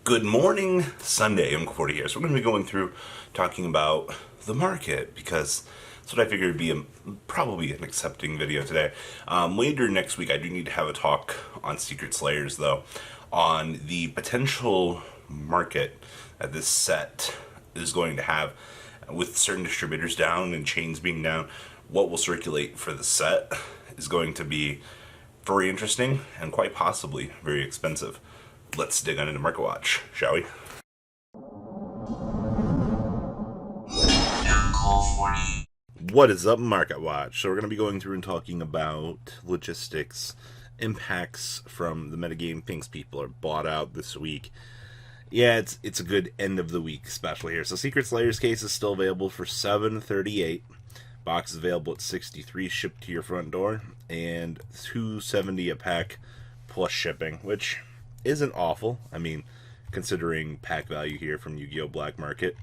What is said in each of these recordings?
Good morning, Sunday. I'm 40 here. So we're going to be going through talking about the market because that's what I figured would be probably an accepting video today. Later next week, I do need to have a talk on Secret Slayers, though, on the potential market that this set is going to have with certain distributors down and chains being down. What will circulate for the set is going to be very interesting and quite possibly very expensive. Let's dig on into Market Watch, shall we? What is up, Market Watch? So we're going to be going through and talking about logistics, impacts from the metagame things people are bought out this week. Yeah, it's a good end of the week special here. So Secret Slayers case is still available for $7.38. Box is available at $63, shipped to your front door, and $2.70 a pack plus shipping, which isn't awful. I mean, considering pack value here from Yu-Gi-Oh! Black Market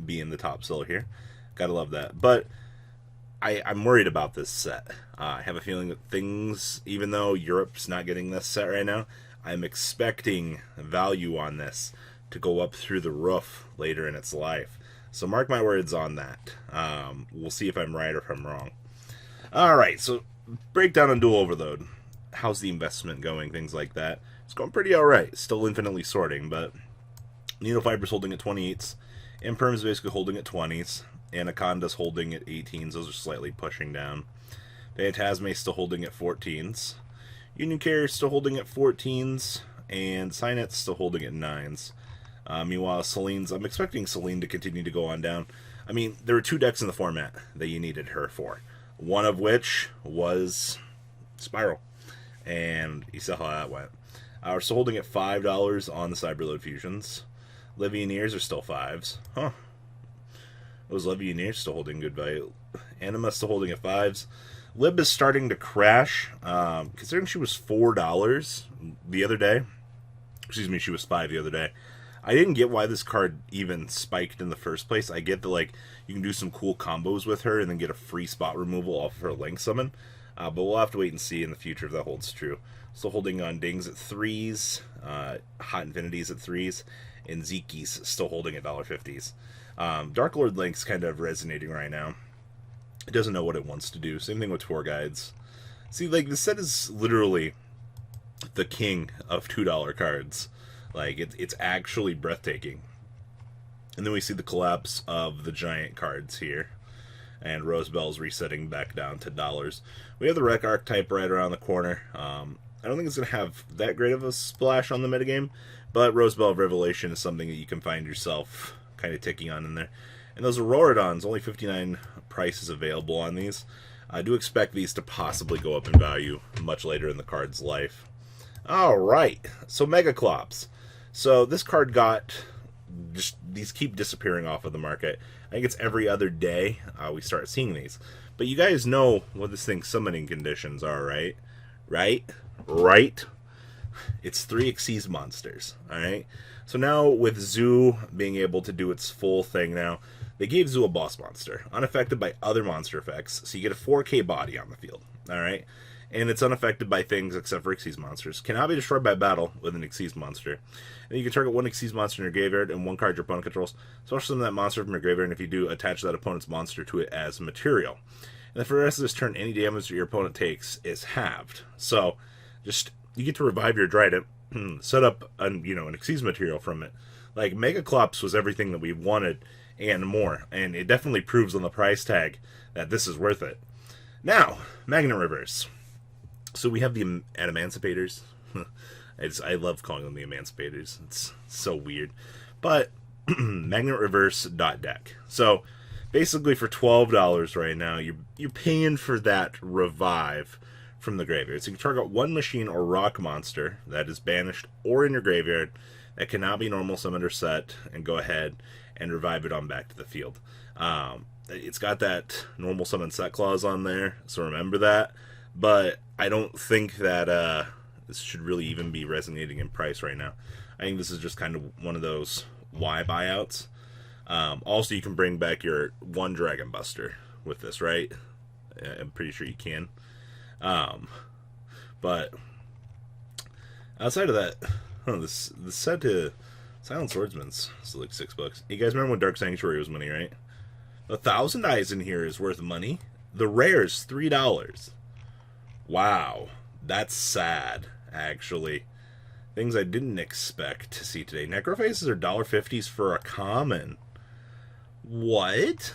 being the top seller here. Gotta love that. But I'm worried about this set. I have a feeling that things, even though Europe's not getting this set right now, I'm expecting value on this to go up through the roof later in its life. So mark my words on that. We'll see if I'm right or if I'm wrong. Alright, so breakdown on Dual Overload. How's the investment going? Things like that. It's going pretty alright. Still infinitely sorting, but Needle Fiber's holding at 28s. Imperm's basically holding at 20s. Anaconda's holding at 18s. Those are slightly pushing down. Phantasme's still holding at 14s. Union Carrier's still holding at 14s. And Cynet's still holding at 9s. Meanwhile, Celine's, I'm expecting Celine to continue to go on down. I mean, there were two decks in the format that you needed her for. One of which was Spiral. And you saw how that went. We're still holding at $5 on the Cyberload Fusions. Legionnaires are still 5s. Huh. Those Legionnaires still holding good value. Anima's still holding at 5s. Lib is starting to crash. Considering she was $4 the other day. Excuse me, she was 5 the other day. I didn't get why this card even spiked in the first place. I get that, like, you can do some cool combos with her and then get a free spot removal off of her Link Summon. But we'll have to wait and see in the future if that holds true. Still holding on Dings at 3s, Hot Infinities at 3s, and Zeki's still holding at $1.50s. Dark Lord Link's kind of resonating right now. It doesn't know what it wants to do. Same thing with Tour Guides. See, like, this set is literally the king of $2 cards. Like, it's actually breathtaking. And then we see the collapse of the giant cards here. And Rosebell's resetting back down to dollars. We have the Wreck archetype right around the corner. I don't think it's going to have that great of a splash on the metagame, but Rosebell Revelation is something that you can find yourself kind of ticking on in there. And those Auroradons, only 59 prices available on these. I do expect these to possibly go up in value much later in the card's life. Alright, so Mega Clops. So this card got, just these keep disappearing off of the market. I think it's every other day we start seeing these. But you guys know what this thing's summoning conditions are, right? Right? It's 3 Xyz monsters, alright? So now with Zoo being able to do its full thing now, they gave Zoo a boss monster, unaffected by other monster effects, so you get a 4K body on the field, alright? And it's unaffected by things except for Xyz monsters. Cannot be destroyed by battle with an Xyz monster. And you can target one Xyz monster in your graveyard and one card your opponent controls. Special summon that monster from your graveyard, and if you do, attach that opponent's monster to it as material. And then for the rest of this turn, any damage that your opponent takes is halved. So, just, you get to revive your Dryden, set up an Xyz material from it. Like, Mega Clops was everything that we wanted and more. And it definitely proves on the price tag that this is worth it. Now, Magnet Reverse. So we have the Emancipators. I love calling them the Emancipators. It's so weird. But Magnet Reverse .deck. So basically for $12 right now, you're paying for that revive from the graveyard. So you can target one machine or rock monster that is banished or in your graveyard that cannot be normal summoned or set, and go ahead and revive it on back to the field. It's got that normal summon set clause on there, so remember that. But I don't think that this should really even be resonating in price right now. I think this is just kind of one of those why buyouts. Also, you can bring back your one Dragon Buster with this, right? I'm pretty sure you can. But outside of that, Huh, this set to Silent Swordsman's is like $6. You guys remember when Dark Sanctuary was money, right? 1,000 eyes in here is worth money. The rare's $3. Wow, that's sad, actually. Things I didn't expect to see today. Necrofaces are $1.50s for a common. What?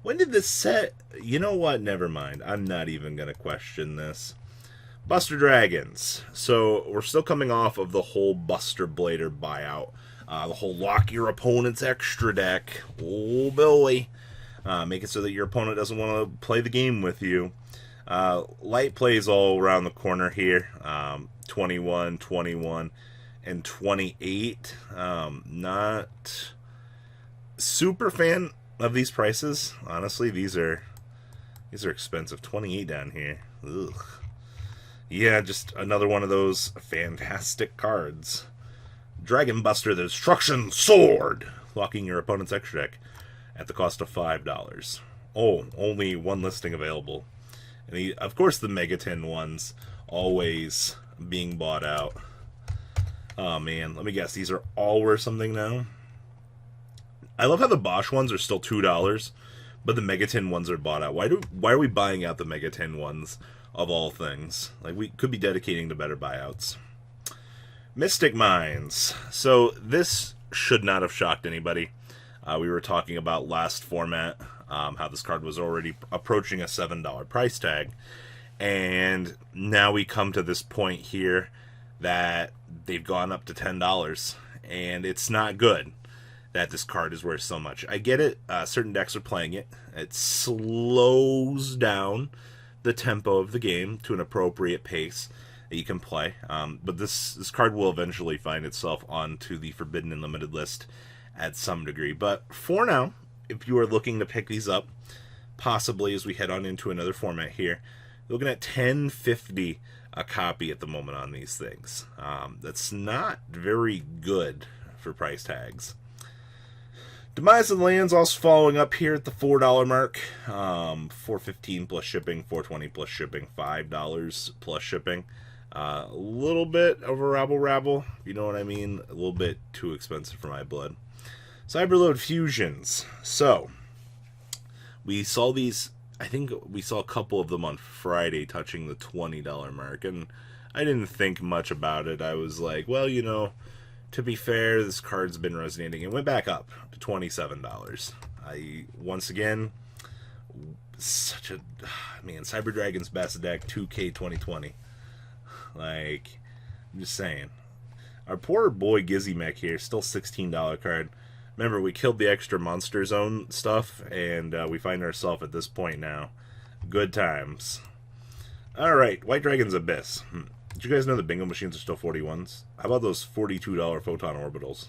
When did this set... You know what? Never mind. I'm not even going to question this. Buster Dragons. So, we're still coming off of the whole Buster Blader buyout. The whole lock your opponent's extra deck. Oh, boy. Make it so that your opponent doesn't want to play the game with you. Light plays all around the corner here. 21, 21, and 28. Not super fan of these prices. Honestly, these are expensive. 28 down here. Ugh. Yeah, just another one of those fantastic cards. Dragon Buster, the Destruction Sword, locking your opponent's extra deck at the cost of $5. Oh, only one listing available. And of course, the Megatin ones always being bought out. Oh man, let me guess. These are all worth something now. I love how the Bosch ones are still $2, but the Megatin ones are bought out. Why are we buying out the Megatin ones of all things? Like, we could be dedicating to better buyouts. Mystic Mines. So this should not have shocked anybody. We were talking about last format, how this card was already approaching a $7 price tag. And now we come to this point here that they've gone up to $10. And it's not good that this card is worth so much. I get it. Certain decks are playing it. It slows down the tempo of the game to an appropriate pace that you can play. But this card will eventually find itself onto the Forbidden and Limited list at some degree. But for now, if you are looking to pick these up, possibly as we head on into another format here, you're looking at $10.50 a copy at the moment on these things. That's not very good for price tags. Demise of the Lands also following up here at the $4 mark. $4.15 plus shipping, $4.20 plus shipping, $5 plus shipping. A little bit of a rabble, you know what I mean? A little bit too expensive for my blood. Cyberload Fusions. So, we saw these, I think we saw a couple of them on Friday touching the $20 mark, and I didn't think much about it. I was like, well, you know, to be fair, this card's been resonating. It went back up to $27. Once again, such a... Man, Cyber Dragon's best deck, 2K 2020. Like, I'm just saying. Our poor boy Gizzy Mech here, still $16 card. Remember, we killed the extra Monster Zone stuff, and we find ourselves at this point now. Good times. Alright, White Dragon's Abyss. Did you guys know the bingo machines are still 41s? How about those $42 Photon Orbitals?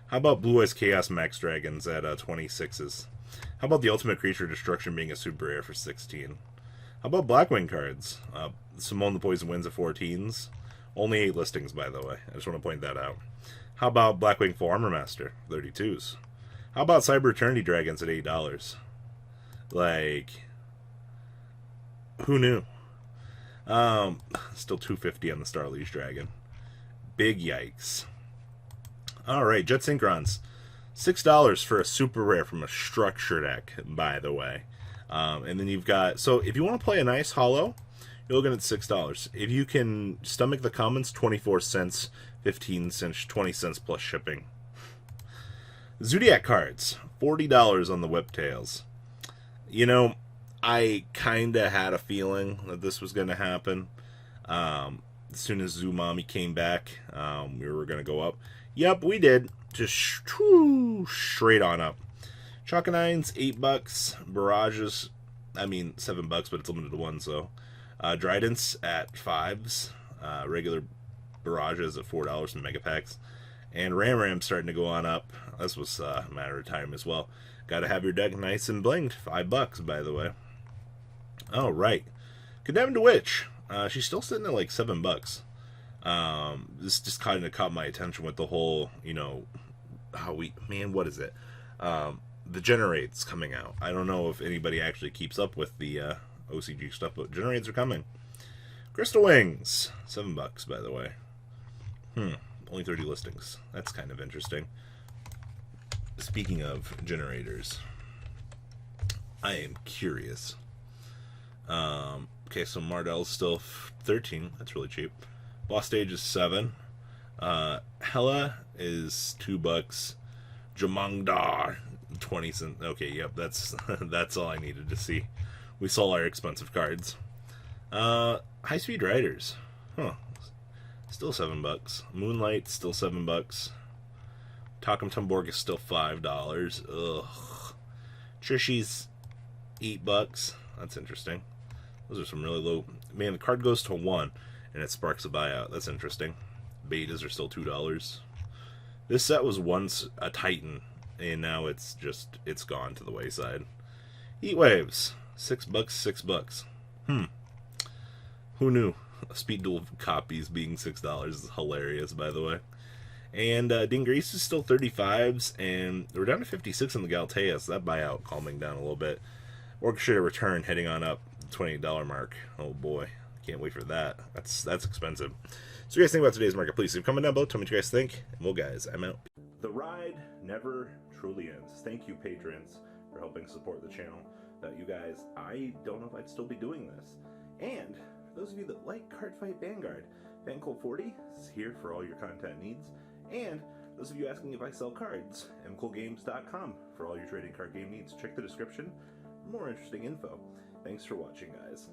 How about Blue Eyes Chaos Max Dragons at 26s? How about the Ultimate Creature Destruction being a super rare for 16? How about Blackwing cards? Simone the Poison Winds at 14s. Only 8 listings, by the way. I just want to point that out. How about Blackwing Full Armor Master? 32s. How about Cyber Eternity Dragons at $8? Like, who knew? Still $2.50 on the Star Liege Dragon. Big yikes. Alright, Jet Synchrons. $6 for a super rare from a structure deck, by the way. And then you've got... So, if you want to play a nice holo, you're looking at $6. If you can stomach the commons, 24 cents, 15 cents, 20 cents plus shipping. Zodiac cards. $40 on the Whiptails. You know, I kind of had a feeling that this was going to happen. As soon as Zoomami came back, we were going to go up. Yep, we did. Just straight on up. Chalkonines, $8. Barrages, I mean, $7, but it's limited to 1, so. Dridents at 5s. Regular Barrages at $4 in Mega Packs. And Ram's starting to go on up. This was a matter of time as well. Gotta have your deck nice and blinged. $5, by the way. Alright. Condemned Witch. She's still sitting at like $7. This just kind of caught my attention with the whole, you know, how we... Man, what is it? The Generates coming out. I don't know if anybody actually keeps up with the OCG stuff, but Generates are coming. Crystal Wings. $7, by the way. Only 30 listings. That's kind of interesting. Speaking of generators, I am curious. Okay, so Mardell's still 13. That's really cheap. Boss Stage is 7. Hella is $2. Jamangdar, 20 cents. Okay, yep, that's that's all I needed to see. We saw our expensive cards. High Speed Riders. Huh. Still $7. Moonlight, still $7. Takam Tumborg is still $5. Ugh. Trishy's $8. That's interesting. Those are some really low. Man, the card goes to 1 and it sparks a buyout. That's interesting. Betas are still $2. This set was once a Titan, and now it's gone to the wayside. Heat Waves, $6, $6. Who knew? Speed Duel copies being $6 is hilarious, by the way. And Dingrace is still 35s, and we're down to 56 on the Galatea, so that buyout calming down a little bit. Orchestrated Return heading on up, $28 mark. Oh boy, can't wait for that. That's expensive. So you guys think about today's market, please leave a comment down below. Tell me what you guys think. And well, guys, I'm out. The ride never truly ends. Thank you, patrons, for helping support the channel. Without you guys, I don't know if I'd still be doing this. And for those of you that like Cardfight Vanguard, FanCool40 is here for all your content needs. And those of you asking if I sell cards, mcoolgames.com for all your trading card game needs. Check the description for more interesting info. Thanks for watching, guys.